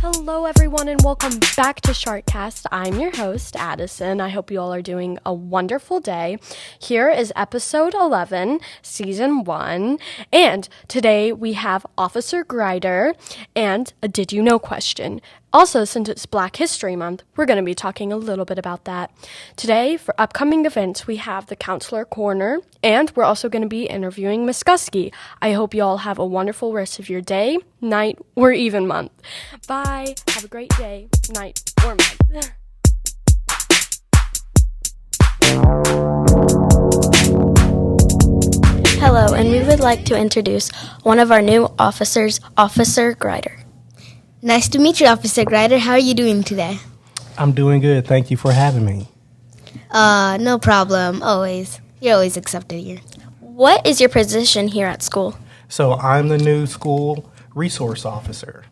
Hello everyone and welcome back to Sharkcast. I'm your host, Addison. I hope you all are doing a wonderful day. Here is episode 11, season 1, and today we have Officer Girder and a Did You Know question. Also, since it's Black History Month, we're going to be talking a little bit about that. Today, for upcoming events, we have the Counselor Corner, and we're also going to be interviewing Miss Guskey. I hope you all have a wonderful rest of your day, night, or even month. Bye. Have a great day, night, or month. Hello, and we would like to introduce one of our new officers, Officer Girder. Nice to meet you, Officer Girder. How are you doing today? I'm doing good. Thank you for having me. No problem. Always. You're always accepted here. What is your position here at school? So I'm the new school resource officer.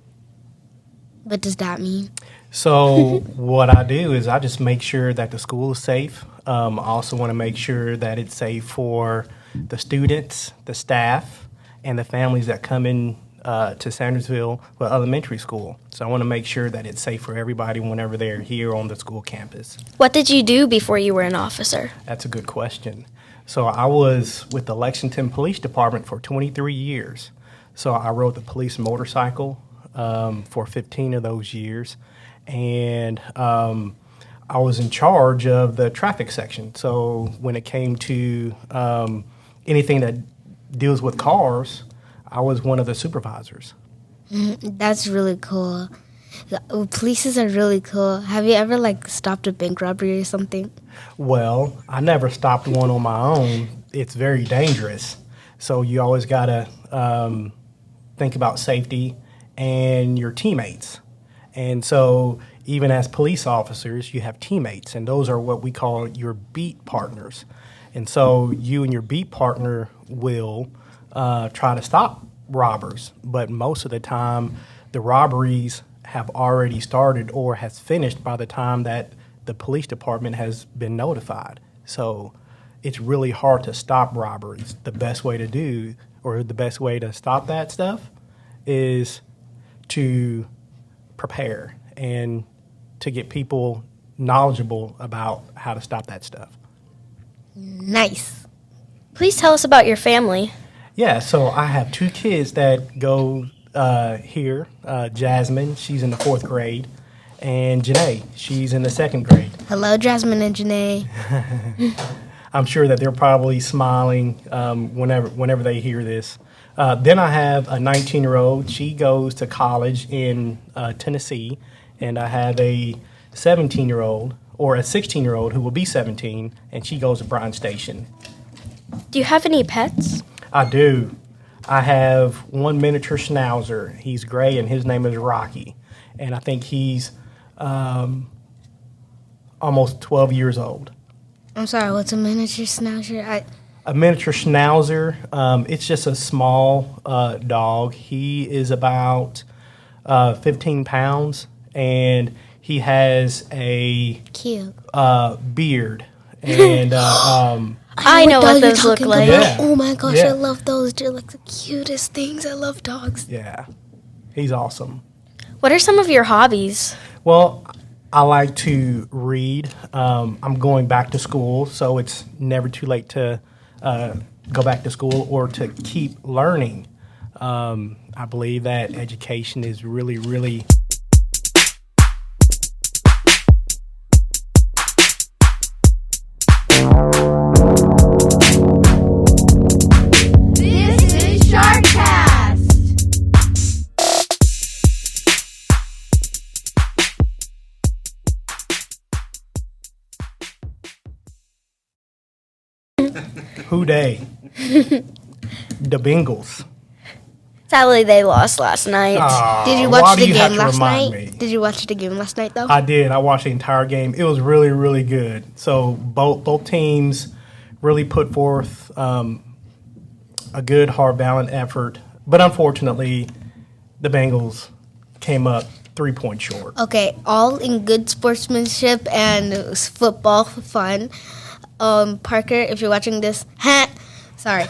What does that mean? So what I do is I just make sure that the school is safe. I also want to make sure that it's safe for the students, the staff, and the families that come in to Sandersville Elementary School. So I want to make sure that it's safe for everybody whenever they're here on the school campus. What did you do before you were an officer? That's a good question. So I was with the Lexington Police Department for 23 years. So I rode the police motorcycle for 15 of those years. And I was in charge of the traffic section. So when it came to anything that deals with cars, I was one of the supervisors. That's really cool. Polices are really cool. Have you ever, stopped a bank robbery or something? Well, I never stopped one on my own. It's very dangerous. So you always got to think about safety and your teammates. And so even as police officers, you have teammates, and those are what we call your beat partners. And so you and your beat partner will try to stop robbers, but most of the time the robberies have already started or has finished by the time that the police department has been notified. So it's really hard to stop robberies. The best way to do, or the best way to stop that stuff, is to prepare and to get people knowledgeable about how to stop that stuff. Nice. Please tell us about your family. Yeah, so I have two kids that go here. Jasmine, she's in the 4th grade, and Janae, she's in the 2nd grade. Hello, Jasmine and Janae. I'm sure that they're probably smiling whenever they hear this. Then I have a 19-year-old. She goes to college in Tennessee, and I have a 17-year-old, or a 16-year-old who will be 17, and she goes to Bryan Station. Do you have any pets? I do. I have one miniature schnauzer. He's gray, and his name is Rocky. And I think he's almost 12 years old. I'm sorry, what's a miniature schnauzer? A miniature schnauzer, it's just a small dog. He is about 15 pounds, and he has a Cute. Beard. And I know what those look like. Yeah. Oh my gosh, Yeah. I love those. They're like the cutest things. I love dogs. yeah, he's awesome. What are some of your hobbies? Well, I like to read. I'm going back to school, so it's never too late to go back to school or to keep learning. I believe that education is really, really Who dey? The Bengals. Sadly, they lost last night. Did you why watch do the you have game to last remind night? me? Did you watch the game last night, though? I did. I watched the entire game. It was really, really good. So both teams really put forth a good, hard, balanced effort. But unfortunately, the Bengals came up 3 points short. Okay, all in good sportsmanship and football fun. Parker, if you're watching this, sorry.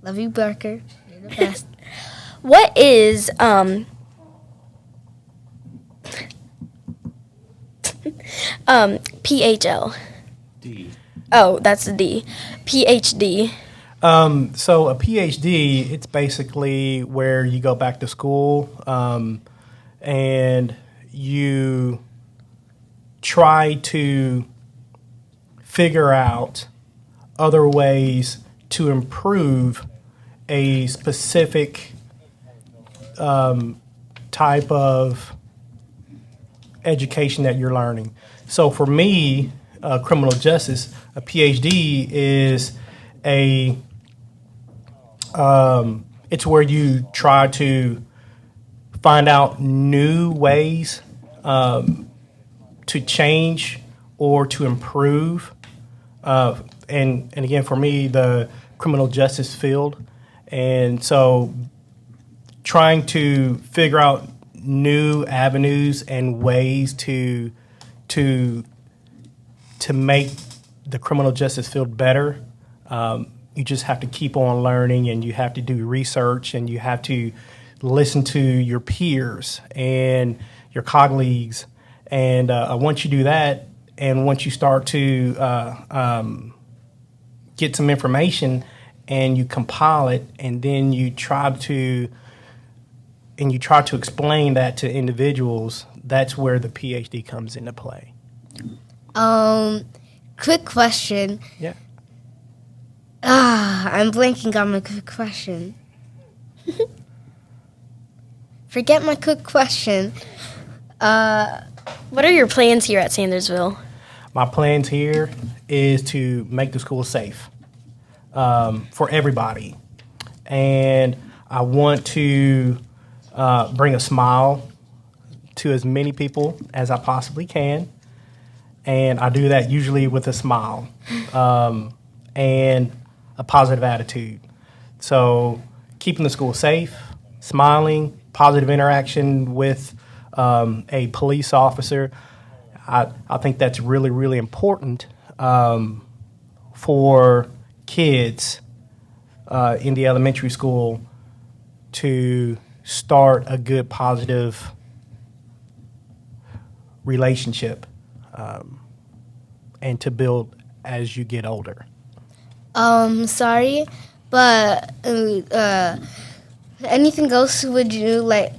Love you, Parker. You're the best. What is PHL? D. Oh, that's the D. PhD. So a PhD, it's basically where you go back to school and you try to figure out other ways to improve a specific type of education that you're learning. So for me, criminal justice, a PhD is it's where you try to find out new ways to change or to improve. And again, for me, the criminal justice field. And so trying to figure out new avenues and ways to make the criminal justice field better. You just have to keep on learning, and you have to do research, and you have to listen to your peers and your colleagues. And once you do that, and once you start to get some information and you compile it, and then you try to explain that to individuals, that's where the PhD comes into play. Quick question. Yeah. I'm blanking on my quick question. Forget my quick question. What are your plans here at Sandersville? My plans here is to make the school safe for everybody. And I want to bring a smile to as many people as I possibly can. And I do that usually with a smile and a positive attitude. So keeping the school safe, smiling, positive interaction with a police officer, I think that's really, really important for kids in the elementary school to start a good, positive relationship and to build as you get older. Sorry, but anything else would you like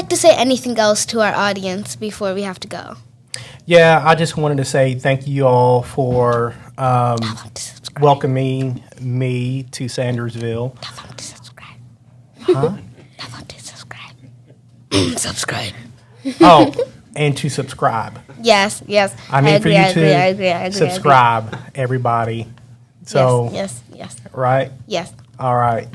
to say anything else to our audience before we have to go? Yeah, I just wanted to say thank you all for welcoming me to Sandersville. Tell them to subscribe. Huh? Tell them to subscribe. Subscribe. Oh, and to subscribe. Yes. I need for you I to agree. subscribe, everybody. So, Yes. right? Yes. All right.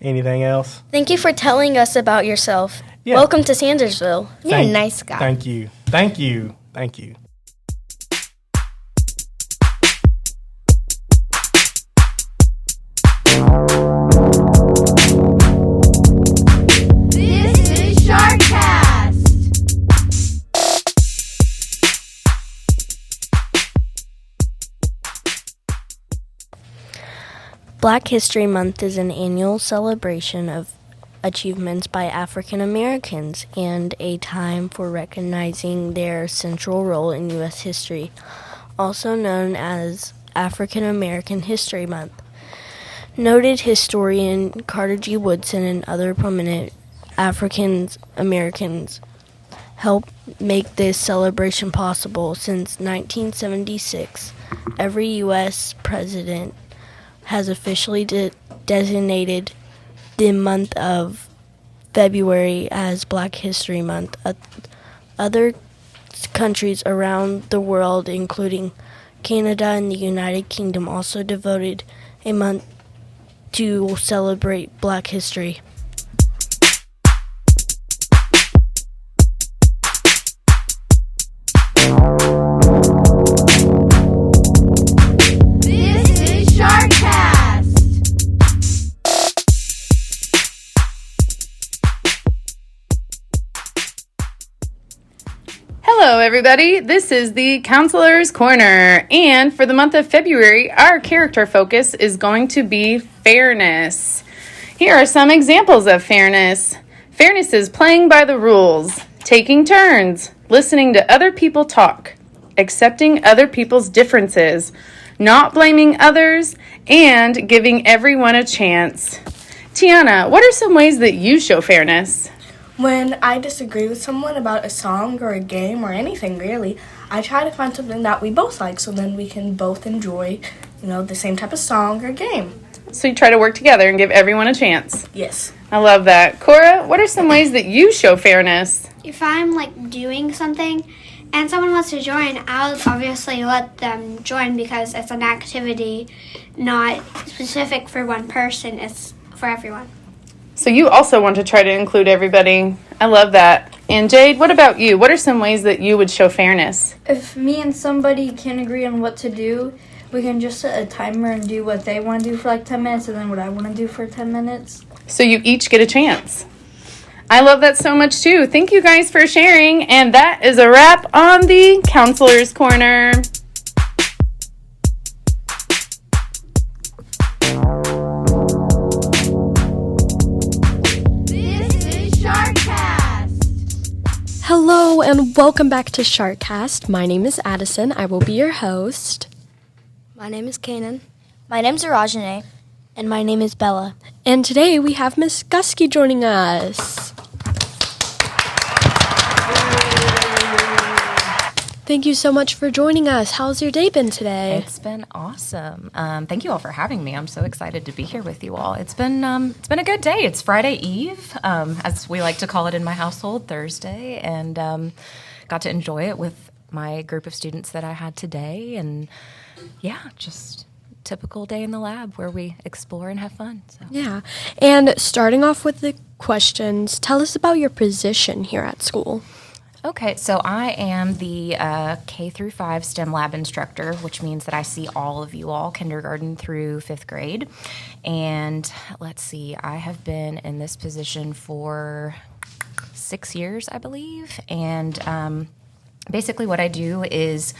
Anything else? Thank you for telling us about yourself. Yeah. Welcome to Sandersville. You're a nice guy. Thank you. This is Sharkcast. Black History Month is an annual celebration of achievements by African Americans and a time for recognizing their central role in U.S. history, also known as African American History Month. Noted historian Carter G. Woodson and other prominent African Americans helped make this celebration possible. Since 1976, every U.S. president has officially designated the month of February as Black History Month. Other countries around the world, including Canada and the United Kingdom, also devoted a month to celebrate Black history. This is Sharkcast. Hello, everybody. This is the Counselor's Corner. And for the month of February, our character focus is going to be fairness. Here are some examples of fairness. Fairness is playing by the rules, taking turns, listening to other people talk, accepting other people's differences, not blaming others, and giving everyone a chance. Tiana, what are some ways that you show fairness? When I disagree with someone about a song or a game or anything really, I try to find something that we both like so then we can both enjoy, the same type of song or game. So you try to work together and give everyone a chance. Yes. I love that. Cora, what are some ways that you show fairness? If I'm doing something and someone wants to join, I'll obviously let them join because it's an activity not specific for one person, it's for everyone. So you also want to try to include everybody. I love that. And Jade, what about you? What are some ways that you would show fairness? If me and somebody can't agree on what to do, we can just set a timer and do what they want to do for 10 minutes and then what I want to do for 10 minutes. So you each get a chance. I love that so much too. Thank you guys for sharing. And that is a wrap on the Counselor's Corner. Hello and welcome back to Sharkcast. My name is Addison. I will be your host. My name is Kanan. My name's Arajane. And my name is Bella. And today we have Miss Guskey joining us. Thank you so much for joining us. How's your day been today? It's been awesome. Thank you all for having me. I'm so excited to be here with you all. It's been a good day. It's Friday Eve, as we like to call it in my household, Thursday, and got to enjoy it with my group of students that I had today. And yeah, just typical day in the lab where we explore and have fun. So. Yeah. And starting off with the questions, tell us about your position here at school. Okay, so I am the K through 5 STEM lab instructor, which means that I see all of you all, kindergarten through 5th grade. And let's see, I have been in this position for 6 years, I believe. And basically what I do is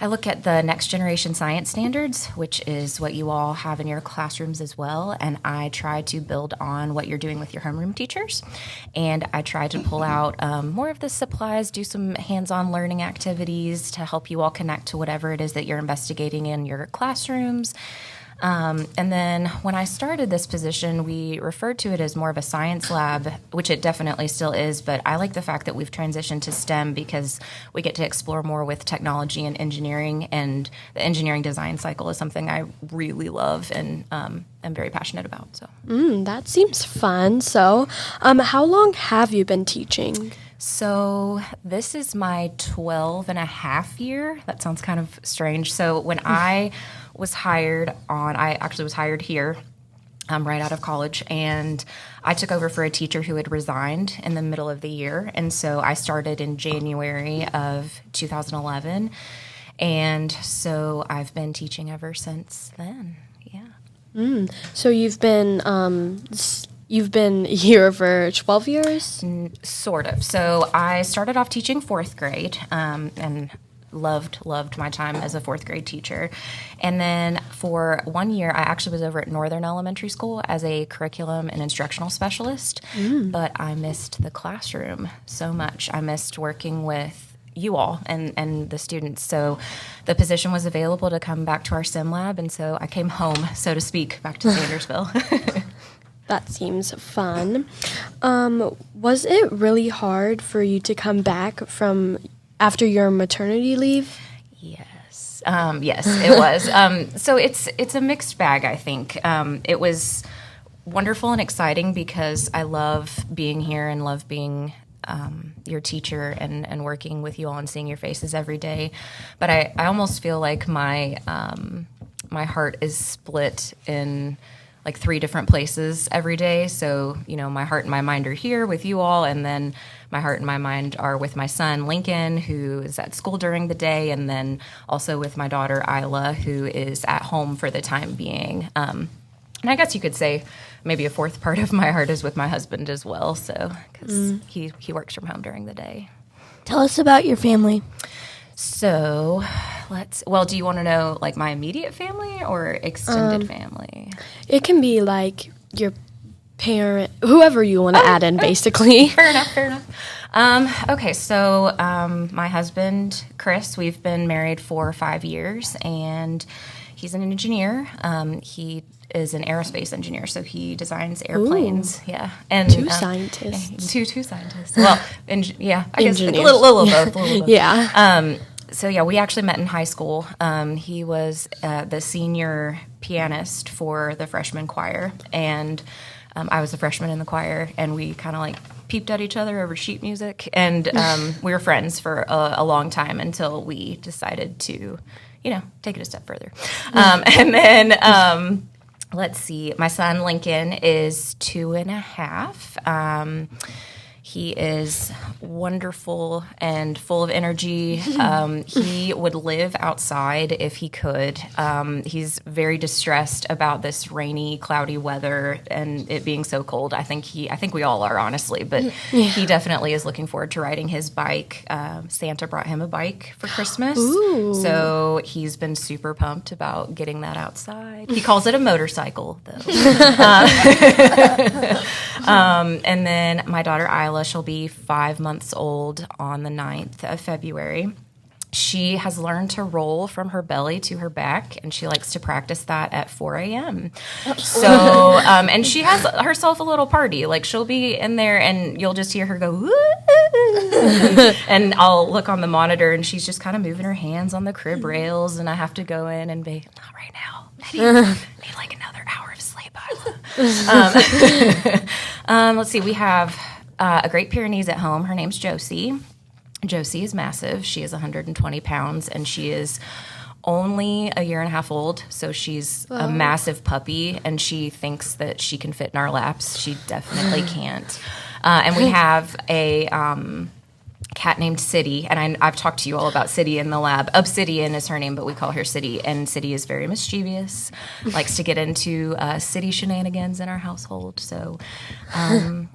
I look at the next generation science standards, which is what you all have in your classrooms as well, and I try to build on what you're doing with your homeroom teachers, and I try to pull out more of the supplies, do some hands-on learning activities to help you all connect to whatever it is that you're investigating in your classrooms. And then when I started this position, we referred to it as more of a science lab, which it definitely still is, but I like the fact that we've transitioned to STEM because we get to explore more with technology and engineering, and the engineering design cycle is something I really love and am very passionate about. So That seems fun. So how long have you been teaching? So this is my 12 and a half year. That sounds kind of strange. So when I was hired on, I actually was hired here right out of college, and I took over for a teacher who had resigned in the middle of the year. And so I started in January of 2011. And so I've been teaching ever since then. Yeah. So you've been here for 12 years? Sort of. So I started off teaching 4th grade and loved my time as a 4th grade teacher. And then for 1 year, I actually was over at Northern Elementary School as a curriculum and instructional specialist. But I missed the classroom so much. I missed working with you all and the students. So the position was available to come back to our sim lab, and so I came home, so to speak, back to Sandersville. That seems fun. Was it really hard for you to come back from after your maternity leave? Yes. Yes, it was. So it's a mixed bag, I think. It was wonderful and exciting because I love being here and love being your teacher and working with you all and seeing your faces every day. But I almost feel like my heart is split in like 3 different places every day. So, my heart and my mind are here with you all, and then my heart and my mind are with my son, Lincoln, who is at school during the day, and then also with my daughter, Isla, who is at home for the time being. And I guess you could say maybe a 4th part of my heart is with my husband as well, so because he works from home during the day. Tell us about your family. So, do you want to know like my immediate family or extended family? It can be like your parent, whoever you want to add in, basically. Fair enough. Okay, so my husband, Chris, we've been married for 5 years, and he's an engineer. He is an aerospace engineer, so he designs airplanes. Ooh. Yeah, and Two scientists. Two scientists. Well, I guess a Engineers. little of both. Yeah. So yeah, we actually met in high school. He was the senior pianist for the freshman choir, and I was a freshman in the choir, and we kind of like peeped at each other over sheet music, and we were friends for a long time until we decided to, take it a step further. And then let's see, my son Lincoln is 2.5. He is wonderful and full of energy. He would live outside if he could. He's very distressed about this rainy, cloudy weather and it being so cold. I think we all are, honestly, but he definitely is looking forward to riding his bike. Santa brought him a bike for Christmas. Ooh. So he's been super pumped about getting that outside. He calls it a motorcycle, though. And then my daughter Isla, she'll be 5 months old on the 9th of February. She has learned to roll from her belly to her back, and she likes to practice that at 4 a.m. So, and she has herself a little party. Like, she'll be in there, and you'll just hear her go, woo! And I'll look on the monitor, and she's just kind of moving her hands on the crib rails, and I have to go in and be, not right now. I need like another hour of sleep, Isla. Let's see, we have a Great Pyrenees at home. Her name's Josie. Josie is massive. She is 120 pounds, and she is only 1.5 years old, so she's a massive puppy, and she thinks that she can fit in our laps. She definitely can't. And we have a cat named City, and I've talked to you all about City in the lab. Obsidian is her name, but we call her City, and City is very mischievous, likes to get into city shenanigans in our household. So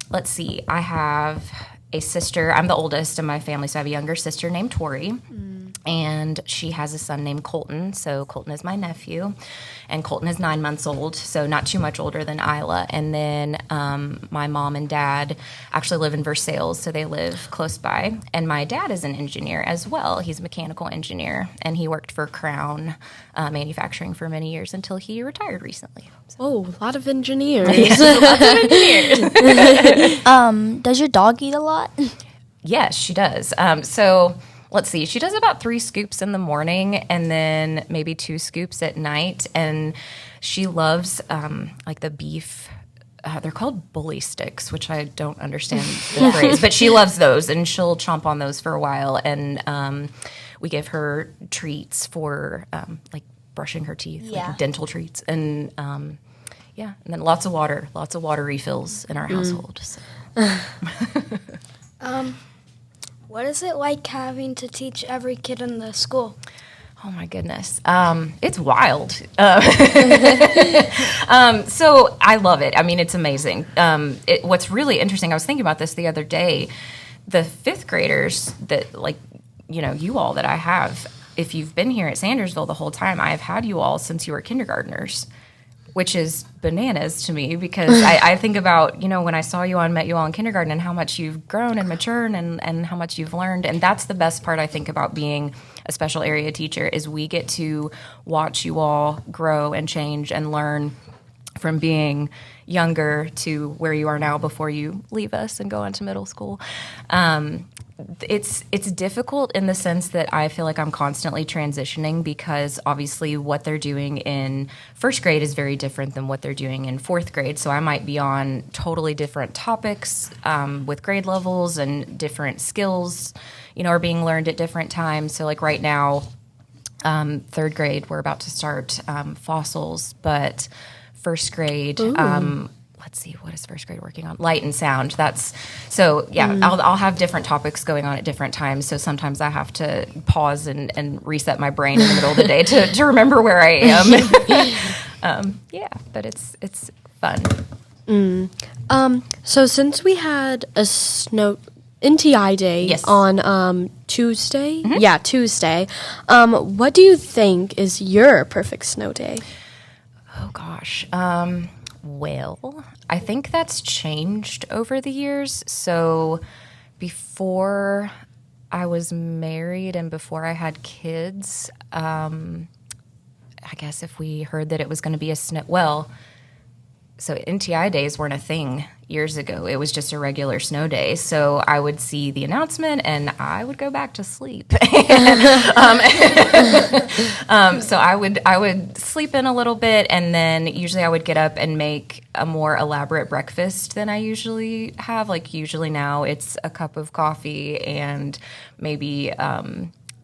let's see. I have a sister. I'm the oldest in my family, so I have a younger sister named Tori, and she has a son named Colton. So Colton is my nephew, and Colton is 9 months old, so not too much older than Isla. And then my mom and dad actually live in Versailles, so they live close by. And my dad is an engineer as well. He's a mechanical engineer, and he worked for Crown Manufacturing for many years until he retired recently. So. Oh, a lot of engineers. Yes, lots of engineers. Does your dog eat a lot? Yes, she does. So let's see. She does about 3 scoops in the morning and then maybe 2 scoops at night. And she loves like the beef. They're called bully sticks, which I don't understand the phrase. But she loves those, and she'll chomp on those for a while. And we give her treats for like brushing her teeth, like dental treats. And and then lots of water refills in our household. So. What is it like having to teach every kid in the school? Oh my goodness. It's wild. So I love it. I mean, it's amazing. What's really interesting, I was thinking about this the other day, the 5th graders that, like, you all that I have, if you've been here at Sandersville the whole time, I have had you all since you were kindergartners, which is bananas to me because I think about, when I saw you all and met you all in kindergarten and how much you've grown and matured and how much you've learned. And that's the best part, I think, about being a special area teacher is we get to watch you all grow and change and learn from being younger to where you are now before you leave us and go into middle school. It's difficult in the sense that I feel like I'm constantly transitioning because obviously what they're doing in 1st grade is very different than what they're doing in 4th grade. So I might be on totally different topics with grade levels and different skills, are being learned at different times. So like right now, 3rd grade, we're about to start fossils, but 1st grade, let's see, what is 1st grade working on? Light and sound. I'll have different topics going on at different times. So sometimes I have to pause and reset my brain in the middle of the day to remember where I am. But it's fun. So since we had a NTI day on Tuesday, Tuesday, what do you think is your perfect snow day? Oh gosh. Well, I think that's changed over the years. So before I was married and before I had kids, I guess if we heard that it was going to be a snow, well, so NTI days weren't a thing years ago. It was just a regular snow day. So I would see the announcement and I would go back to sleep. So I would sleep in a little bit, and then usually I would get up and make a more elaborate breakfast than I usually have. Like usually now it's a cup of coffee and maybe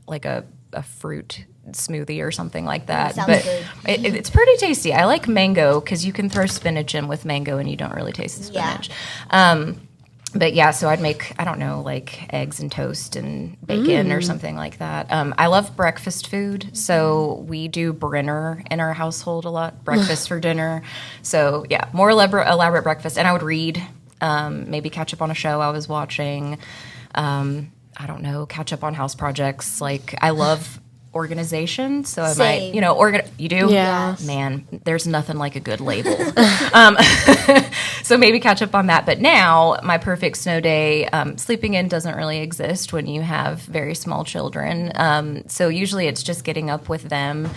like a fruit smoothie or something like that. Sounds but good. It's pretty tasty. I like mango because you can throw spinach in with mango and you don't really taste the spinach. But yeah, so I'd make, I don't know, like eggs and toast and bacon or something like that. I love breakfast food, so we do Brenner in our household a lot, breakfast for dinner. So yeah, more elaborate breakfast. And I would read, maybe catch up on a show I was watching. I don't know, catch up on house projects. Like I love organization, so I might, you do? Yeah. Man, there's nothing like a good label. So maybe catch up on that. But now, my perfect snow day, sleeping in doesn't really exist when you have very small children. So usually it's just getting up with them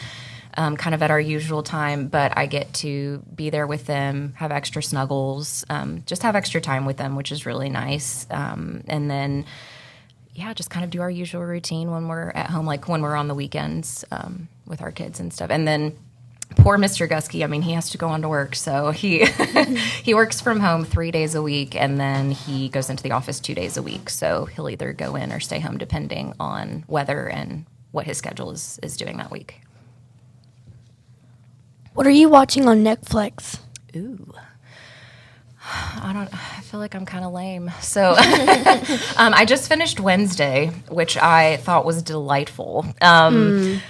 kind of at our usual time, but I get to be there with them, have extra snuggles, just have extra time with them, which is really nice. And then just kind of do our usual routine when we're at home, like when we're on the weekends with our kids and stuff. And then poor Mr. Guskey, I mean, he has to go on to work. So he he works from home 3 days a week, and then he goes into the office 2 days a week. So he'll either go in or stay home depending on weather and what his schedule is doing that week. What are you watching on Netflix? Ooh. I feel like I'm kind of lame. So I just finished Wednesday, which I thought was delightful. I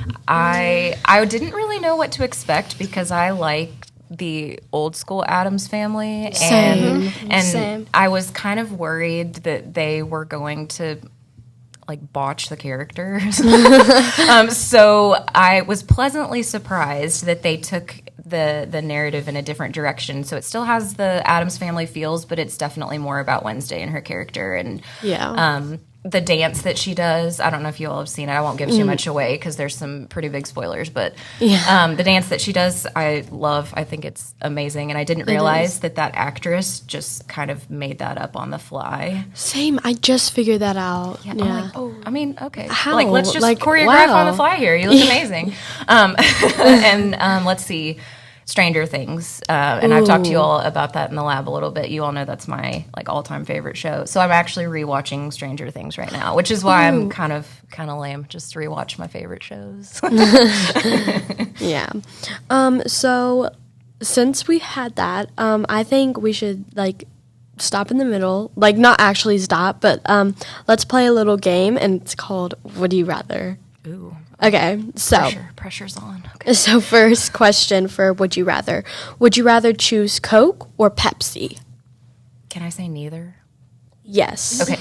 didn't really know what to expect because I like the old school Addams Family. Same. And I was kind of worried that they were going to like botch the characters. So I was pleasantly surprised that they took the narrative in a different direction. So it still has the Addams Family feels, but it's definitely more about Wednesday and her character. And the dance that she does, I don't know if you all have seen it. I won't give too much away because there's some pretty big spoilers. But the dance that she does, I love. I think it's amazing. And I didn't realize that actress just kind of made that up on the fly. Same. I just figured that out. Yeah. I'm like, I mean, okay. How? Like, let's just Like, choreograph wow. on the fly here. You look amazing. And let's see. Stranger Things, and I've talked to you all about that in the lab a little bit. You all know that's my like all-time favorite show. So I'm actually rewatching Stranger Things right now, which is why I'm kind of lame. Just to rewatch my favorite shows. Yeah. So since we had that, I think we should like stop in the middle, like not actually stop, but let's play a little game, and it's called Would You Rather? Ooh. Okay, so pressure's on. Okay. So first question for Would You Rather. Would you rather choose Coke or Pepsi? Can I say neither? Yes. Okay.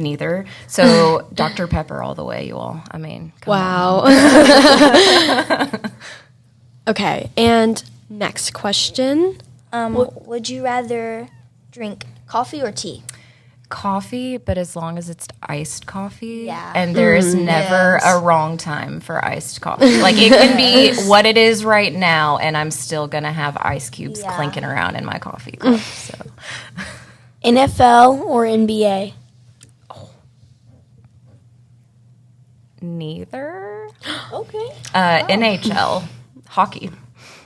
Neither. So Dr. Pepper all the way, you all. I mean, come on. Okay, and next question. Would you rather drink coffee or tea? Coffee, but as long as it's iced coffee. Yeah. And there is never a wrong time for iced coffee. Like, it can be what it is right now, and I'm still going to have ice cubes clinking around in my coffee cup. So. NFL or NBA? Neither. Okay. NHL. Hockey.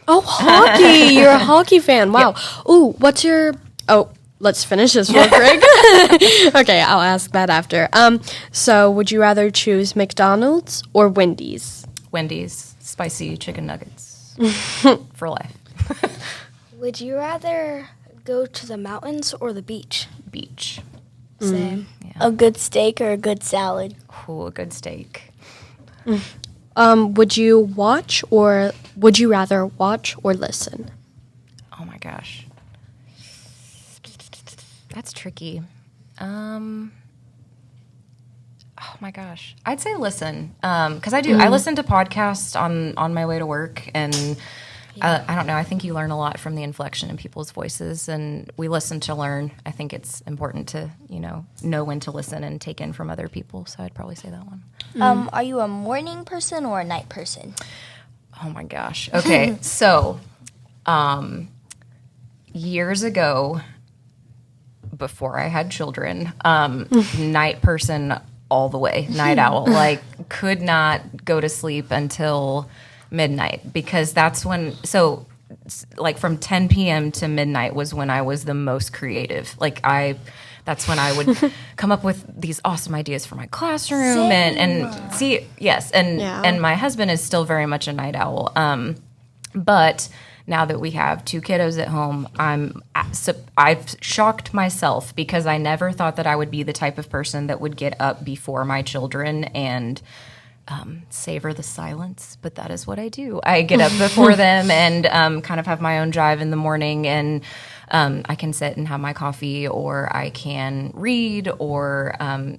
Oh, hockey. You're a hockey fan. Wow. Yep. Ooh, what's your... Oh, let's finish this real quick. Okay, I'll ask that after. So would you rather choose McDonald's or Wendy's? Wendy's. Spicy chicken nuggets. For life. Would you rather go to the mountains or the beach? Beach. Same. Yeah. A good steak or a good salad? Ooh, a good steak. Would you rather watch or listen? Oh my gosh. That's tricky. Oh my gosh. I'd say listen. Because I do. I listen to podcasts on my way to work, and I don't know. I think you learn a lot from the inflection in people's voices, and we listen to learn. I think it's important to, know when to listen and take in from other people. So I'd probably say that one. Are you a morning person or a night person? Oh my gosh. Okay. So, years ago, before I had children, night person all the way, night owl, like could not go to sleep until midnight, because that's when, so like from 10 p.m. to midnight was when I was the most creative. That's when I would come up with these awesome ideas for my classroom and see, yes. And my husband is still very much a night owl. But now that we have 2 kiddos at home, I've shocked myself, because I never thought that I would be the type of person that would get up before my children and savor the silence, but that is what I do. I get up before them and kind of have my own drive in the morning, and I can sit and have my coffee, or I can read, or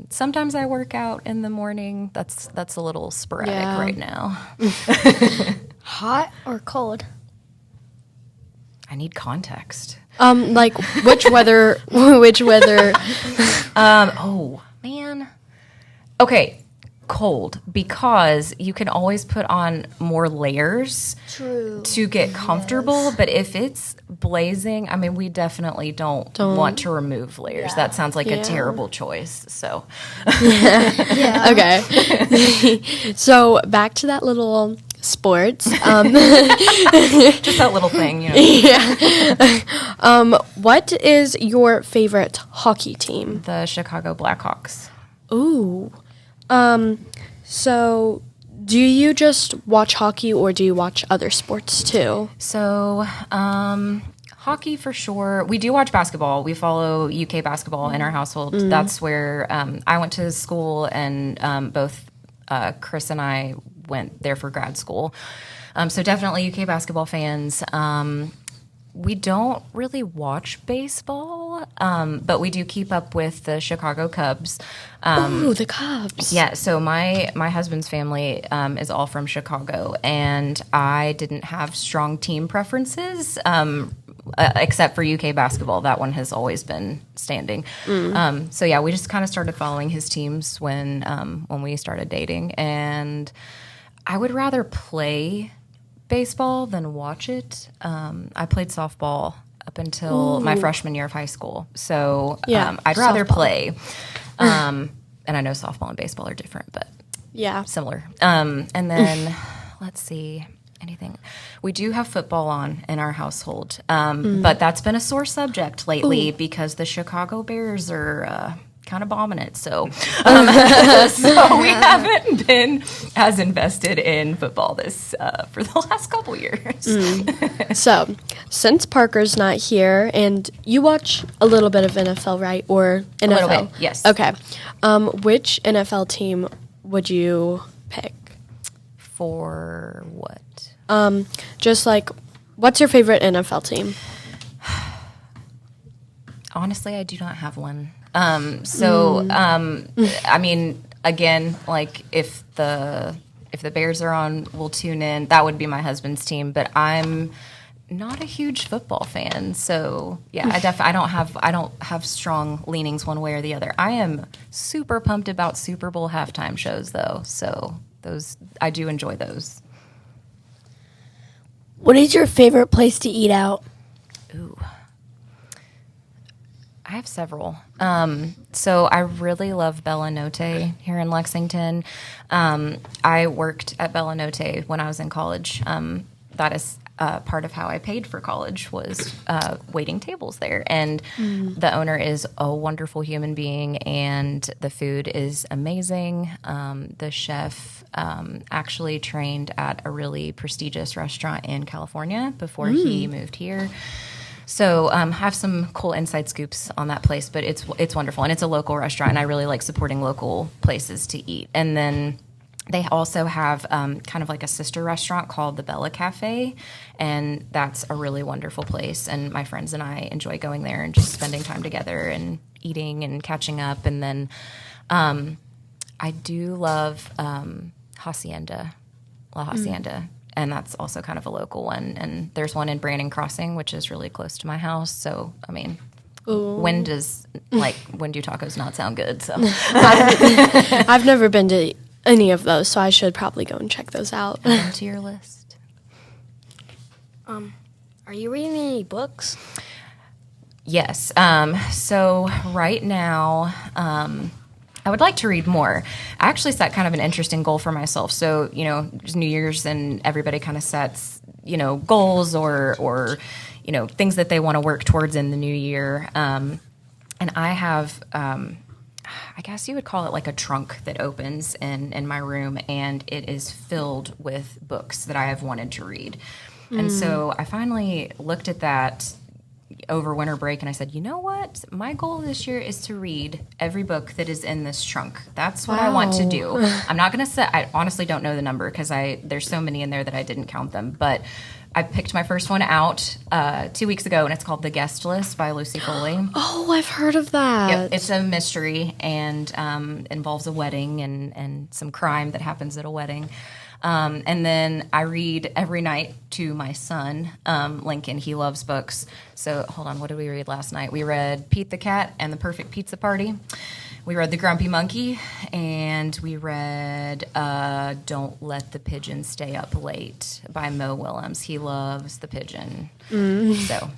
sometimes I work out in the morning. That's a little sporadic right now. Hot or cold? I need context. Like which weather? Oh man. Okay. Cold, because you can always put on more layers to get comfortable. But if it's blazing, I mean, we definitely don't want to remove layers. Yeah. That sounds like a terrible choice. So, Okay. So back to that little sports. Just that little thing, Yeah. What is your favorite hockey team? The Chicago Blackhawks. Ooh. So do you just watch hockey, or do you watch other sports too? So, hockey for sure. We do watch basketball. We follow UK basketball in our household. That's where I went to school, and both Chris and I went there for grad school. So definitely UK basketball fans. We don't really watch baseball, but we do keep up with the Chicago Cubs. Ooh, the Cubs. Yeah, so my husband's family is all from Chicago, and I didn't have strong team preferences, except for UK basketball. That one has always been standing. So yeah, we just kind of started following his teams when we started dating, and I would rather play baseball than watch it. I played softball up until my freshman year of high school. So I'd rather play. And I know softball and baseball are different, but similar. And then let's see, anything. We do have football on in our household, but that's been a sore subject lately because the Chicago Bears are kind of bombing it. So, so we haven't been as invested in football for the last couple years. So, since Parker's not here, and you watch a little bit of NFL, right? Or NFL? A little bit, yes. Okay. Which NFL team would you pick? For what? Just like, what's your favorite NFL team? Honestly, I do not have one. I mean, again, like if the Bears are on, we'll tune in. That would be my husband's team, but I'm not a huge football fan. So yeah, I don't have strong leanings one way or the other. I am super pumped about Super Bowl halftime shows though. So I do enjoy those. What is your favorite place to eat out? Ooh. I have several. So I really love Bella Notte here in Lexington. I worked at Bella Notte when I was in college. That is part of how I paid for college was waiting tables there. And the owner is a wonderful human being, and the food is amazing. The chef actually trained at a really prestigious restaurant in California before he moved here. So have some cool inside scoops on that place, but it's wonderful, and it's a local restaurant, and I really like supporting local places to eat. And then they also have kind of like a sister restaurant called the Bella Cafe, and that's a really wonderful place. And my friends and I enjoy going there and just spending time together and eating and catching up. And then I do love Hacienda, La Hacienda. and that's also kind of a local one. And there's one in Brandon Crossing, which is really close to my house. So, I mean, when do tacos not sound good? So I've never been to any of those, so I should probably go and check those out. Add them to your list. Are you reading any books? Yes. So right now, I would like to read more. I actually set kind of an interesting goal for myself. So, there's New Year's and everybody kind of sets, goals or things that they want to work towards in the new year. And I have, I guess you would call it like a trunk that opens in my room, and it is filled with books that I have wanted to read. And so I finally looked at that over winter break, and I said, you know what? My goal this year is to read every book that is in this trunk. That's what I want to do. I'm not going to say, I honestly don't know the number because there's so many in there that I didn't count them. But I picked my first one out 2 weeks ago, and it's called The Guest List by Lucy Foley. Oh, I've heard of that. Yep, it's a mystery and involves a wedding and some crime that happens at a wedding. And then I read every night to my son, Lincoln. He loves books. So, hold on, what did we read last night? We read Pete the Cat and the Perfect Pizza Party. We read The Grumpy Monkey, and we read Don't Let the Pigeon Stay Up Late by Mo Willems. He loves the pigeon. So,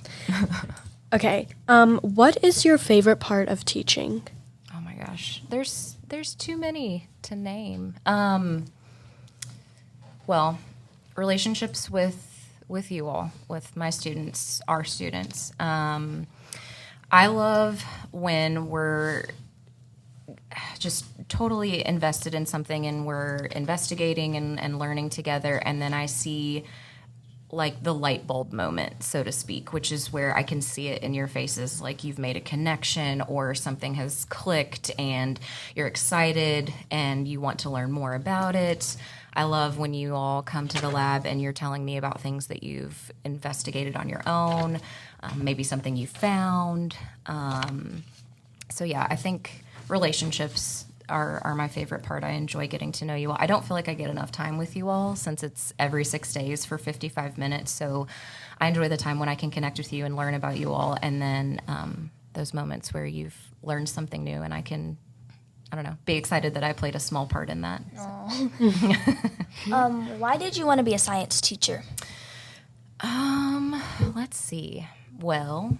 okay. What is your favorite part of teaching? oh my gosh, there's too many to name. Well, relationships with you all, with my students, our students. I love when we're just totally invested in something and we're investigating and learning together, and then I see like the light bulb moment, so to speak, which is where I can see it in your faces, like you've made a connection or something has clicked and you're excited and you want to learn more about it. I love when you all come to the lab and you're telling me about things that you've investigated on your own, maybe something you found. So yeah, I think relationships are my favorite part. I enjoy getting to know you all. I don't feel like I get enough time with you all since it's every 6 days for 55 minutes. So I enjoy the time when I can connect with you and learn about you all. And then those moments where you've learned something new and I can, I don't know, be excited that I played a small part in that. Why did you want to be a science teacher? Let's see. Well,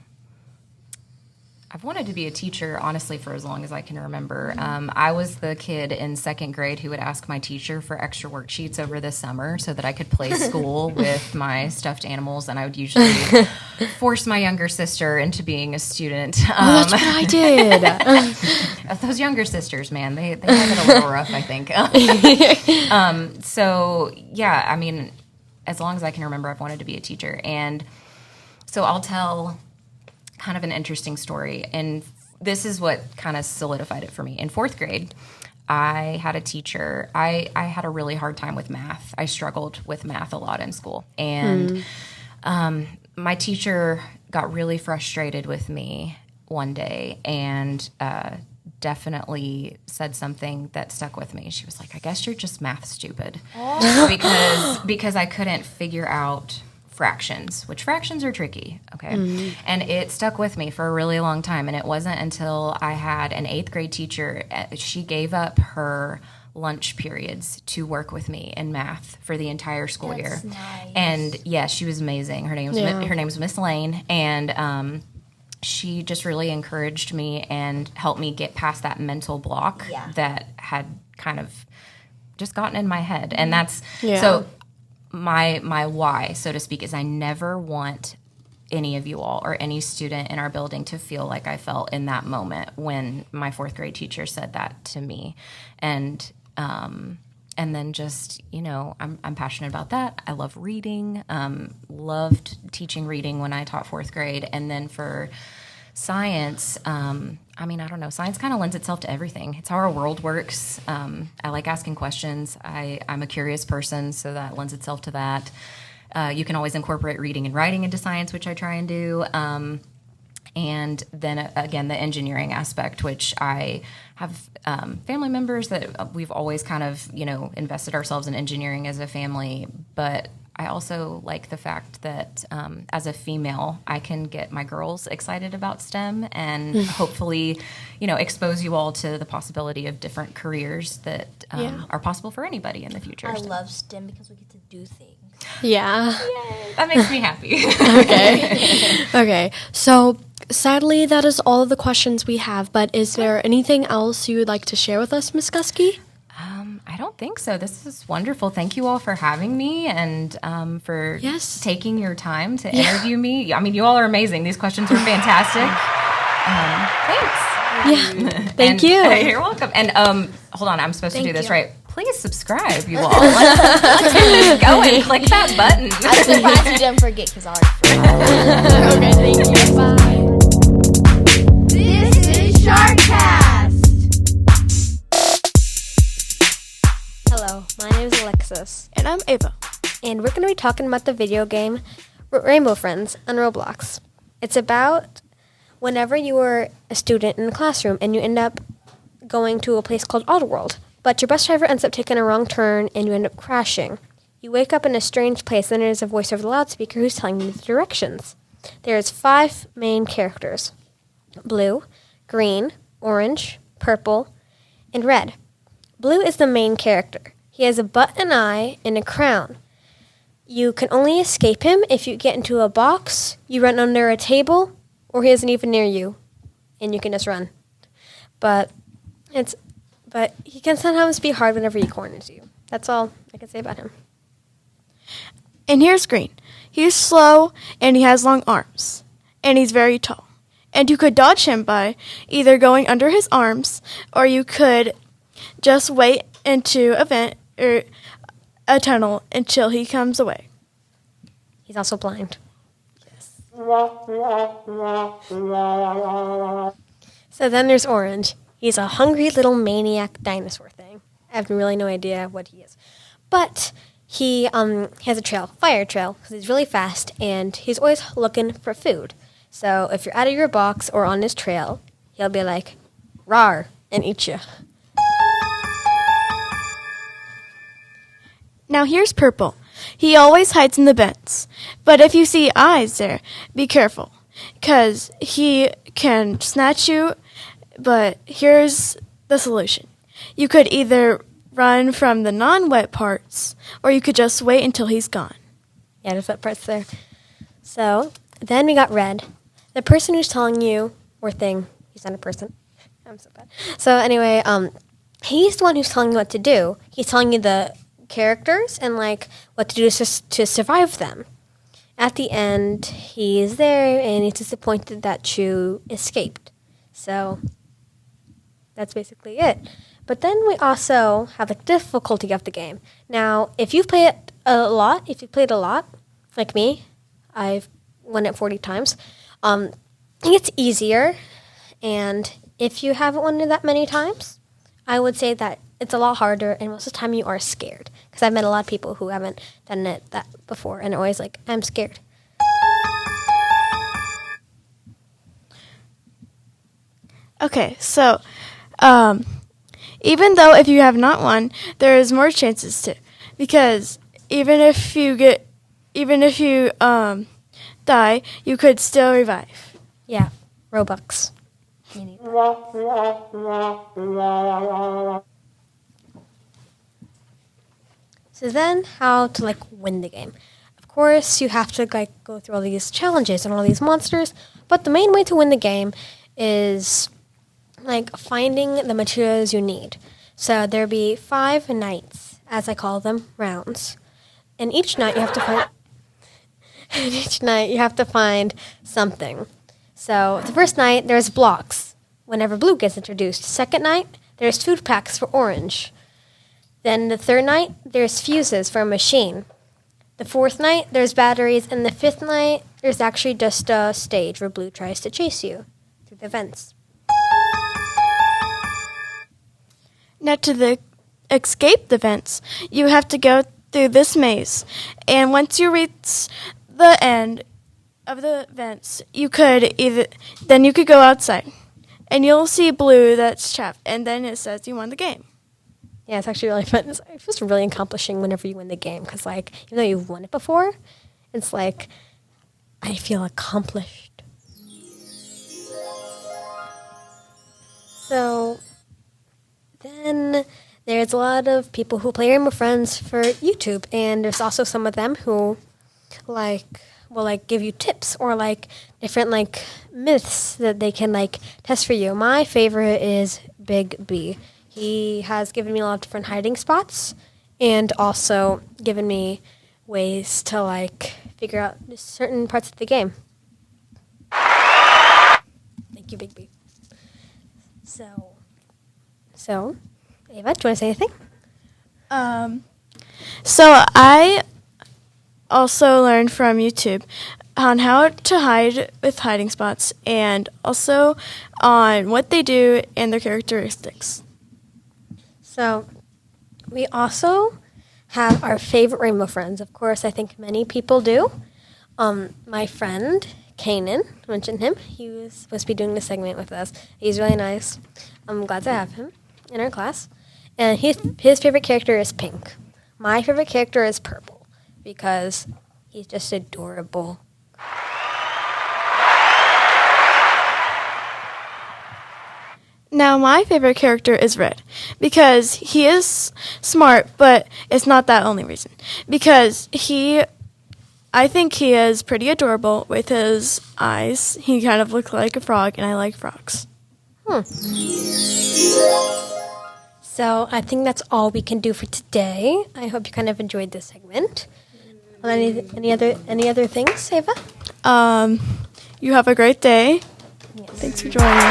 I've wanted to be a teacher, honestly, for as long as I can remember. I was the kid in 2nd grade who would ask my teacher for extra worksheets over the summer so that I could play school with my stuffed animals, and I would usually force my younger sister into being a student. That's what I did. Those younger sisters, man, they have it a little rough, I think. So, yeah, I mean, as long as I can remember, I've wanted to be a teacher. And so I'll tell kind of an interesting story, and this is what kind of solidified it for me. In 4th grade, I had a teacher. I had a really hard time with math. I struggled with math a lot in school, and my teacher got really frustrated with me one day and definitely said something that stuck with me. She was like, I guess you're just math stupid. because I couldn't figure out fractions, which fractions are tricky, okay? And it stuck with me for a really long time, and it wasn't until I had an 8th grade teacher, she gave up her lunch periods to work with me in math for the entire school year. Nice. And yeah, she was amazing. Her name was Miss Lane, and she just really encouraged me and helped me get past that mental block that had kind of just gotten in my head. And that's so my why, so to speak, is I never want any of you all or any student in our building to feel like I felt in that moment when my 4th grade teacher said that to me. And then just, I'm passionate about that. I love reading, loved teaching reading when I taught 4th grade. And then for science, I don't know. Science kind of lends itself to everything. It's how our world works. I like asking questions. I'm a curious person, so that lends itself to that. You can always incorporate reading and writing into science, which I try and do. And then, again, the engineering aspect, which I have family members that we've always kind of, invested ourselves in engineering as a family. But I also like the fact that as a female, I can get my girls excited about STEM and hopefully, expose you all to the possibility of different careers that are possible for anybody in the future. I love STEM because we get to do things. Yeah. Yay. That makes me happy. Okay. So sadly, that is all of the questions we have. But is there anything else you would like to share with us, Miss Guskey? I don't think so. This is wonderful. Thank you all for having me and for taking your time to interview me. I mean, you all are amazing. These questions were fantastic. Thanks. Yeah. Thank you. You're welcome. And hold on, I'm supposed to do this right. Please subscribe, you all. Let's get this going. Click that button. I'm surprised you didn't forget because I already forgot. Okay, thank you. Bye. This is Sharkcast. Hello, my name is Alexis. And I'm Ava. And we're going to be talking about the video game Rainbow Friends on Roblox. It's about whenever you were a student in a classroom and you end up going to a place called Oddworld, but your bus driver ends up taking a wrong turn and you end up crashing. You wake up in a strange place and there's a voice over the loudspeaker who's telling you the directions. There's 5 main characters: blue, green, orange, purple, and red. Blue is the main character. He has a butt, an eye, and a crown. You can only escape him if you get into a box, you run under a table, or he isn't even near you, and you can just run. But he can sometimes be hard whenever he corners you. That's all I can say about him. And here's Green. He's slow, and he has long arms, and he's very tall. And you could dodge him by either going under his arms, or you could just wait into a vent or a tunnel until he comes away. He's also blind. Yes. So then there's Orange. He's a hungry little maniac dinosaur thing. I have really no idea what he is. But he has a fire trail, because he's really fast, and he's always looking for food. So if you're out of your box or on his trail, he'll be like, "Rawr," and eat you. Now here's Purple. He always hides in the vents. But if you see eyes there, be careful, because he can snatch you. But here's the solution. You could either run from the non-wet parts, or you could just wait until he's gone. Yeah, there's wet parts there. So then we got Red. The person who's telling you, or thing, he's not a person. I'm so bad. So anyway, he's the one who's telling you what to do. He's telling you the characters and what to do to survive them. At the end, he's there and he's disappointed that you escaped. So that's basically it. But then we also have the difficulty of the game. Now, if you've played it a lot, like me, I've won it 40 times, it's easier. And if you haven't won it that many times, I would say that it's a lot harder, and most of the time you are scared. Because I've met a lot of people who haven't done it that before, and they're always like, "I'm scared." Okay, so even though if you have not won, there is more chances to, because even if you die, you could still revive. Yeah, Robux. So then, how to win the game? Of course, you have to go through all these challenges and all these monsters. But the main way to win the game is finding the materials you need. So there'll be 5 nights, as I call them, rounds. And each night you have to find. And each night you have to find something. So the first night there's blocks. Whenever blue gets introduced. Second night there's food packs for orange. Then the third night, there's fuses for a machine. The fourth night, there's batteries. And the fifth night, there's actually just a stage where Blue tries to chase you through the vents. Now to escape the vents, you have to go through this maze. And once you reach the end of the vents, you could go outside. And you'll see Blue that's trapped. And then it says you won the game. Yeah, it's actually really fun. It feels really accomplishing whenever you win the game because, like, even though you've won it before, it's like I feel accomplished. So then there's a lot of people who play Rainbow Friends for YouTube, and there's also some of them who will give you tips or different myths that they can test for you. My favorite is Big B. He has given me a lot of different hiding spots and also given me ways to figure out certain parts of the game. Thank you, Big B. So, Ava, do you want to say anything? So I also learned from YouTube on how to hide with hiding spots and also on what they do and their characteristics. So we also have our favorite Rainbow Friends. Of course, I think many people do. My friend, Kanan, mentioned him. He was supposed to be doing this segment with us. He's really nice. I'm glad to have him in our class. And his favorite character is pink. My favorite character is purple because he's just adorable. Now, my favorite character is Red because he is smart, but it's not that only reason. Because I think he is pretty adorable with his eyes. He kind of looks like a frog, and I like frogs. So I think that's all we can do for today. I hope you kind of enjoyed this segment. Any other things, Ava? You have a great day. Yes. Thanks for joining me.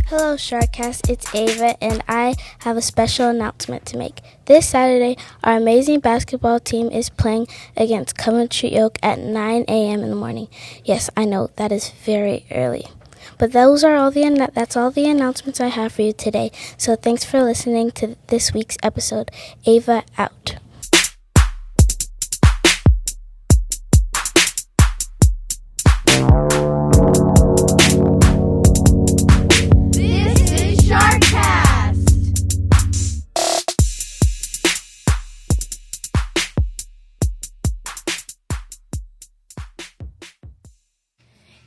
Hello, Sharkcast. It's Ava, and I have a special announcement to make. This Saturday, our amazing basketball team is playing against Coventry Oak at 9 a.m. in the morning. Yes, I know, that is very early. But that's all the announcements I have for you today. So thanks for listening to this week's episode. Ava out.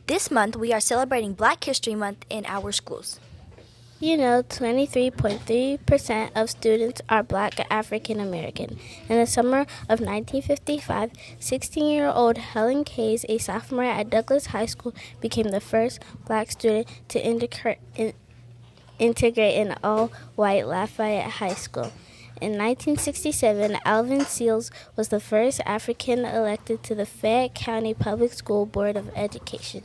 This month, we are celebrating Black History Month in our schools. 23.3% of students are Black African American. In the summer of 1955, 16-year-old Helen Case, a sophomore at Douglas High School, became the first Black student to integrate in all-white Lafayette High School. In 1967, Alvin Seals was the first African elected to the Fayette County Public School Board of Education.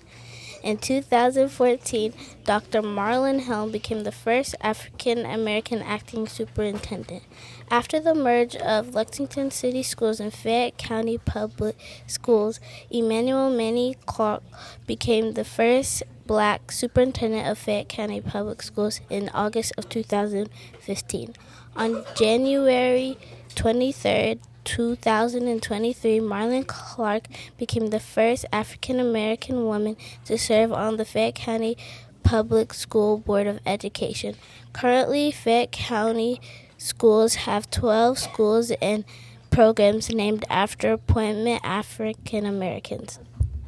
In 2014, Dr. Marlon Helm became the first African American acting superintendent. After the merge of Lexington City Schools and Fayette County Public Schools, Emmanuel Manny Clark became the first Black superintendent of Fayette County Public Schools in August of 2015. On January 23rd, 2023, Marlon Clark became the first African-American woman to serve on the Fayette County Public School Board of Education. Currently, Fayette County schools have 12 schools and programs named after prominent African-Americans.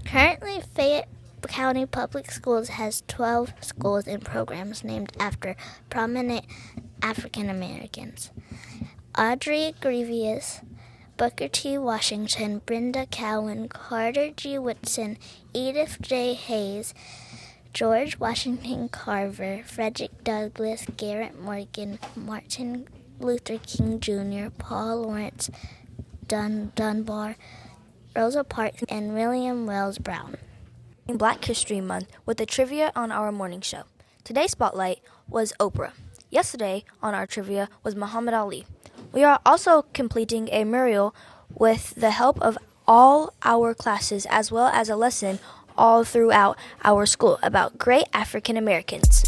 Currently, Fayette County Public Schools has 12 schools and programs named after prominent African Americans. Audrey Grievous, Booker T. Washington, Brenda Cowan, Carter G. Woodson, Edith J. Hayes, George Washington Carver, Frederick Douglass, Garrett Morgan, Martin Luther King Jr., Paul Laurence Dunbar, Rosa Parks, and William Wells Brown. Black History Month with a trivia on our morning show. Today's spotlight was Oprah. Yesterday on our trivia was Muhammad Ali. We are also completing a mural with the help of all our classes as well as a lesson all throughout our school about great African Americans.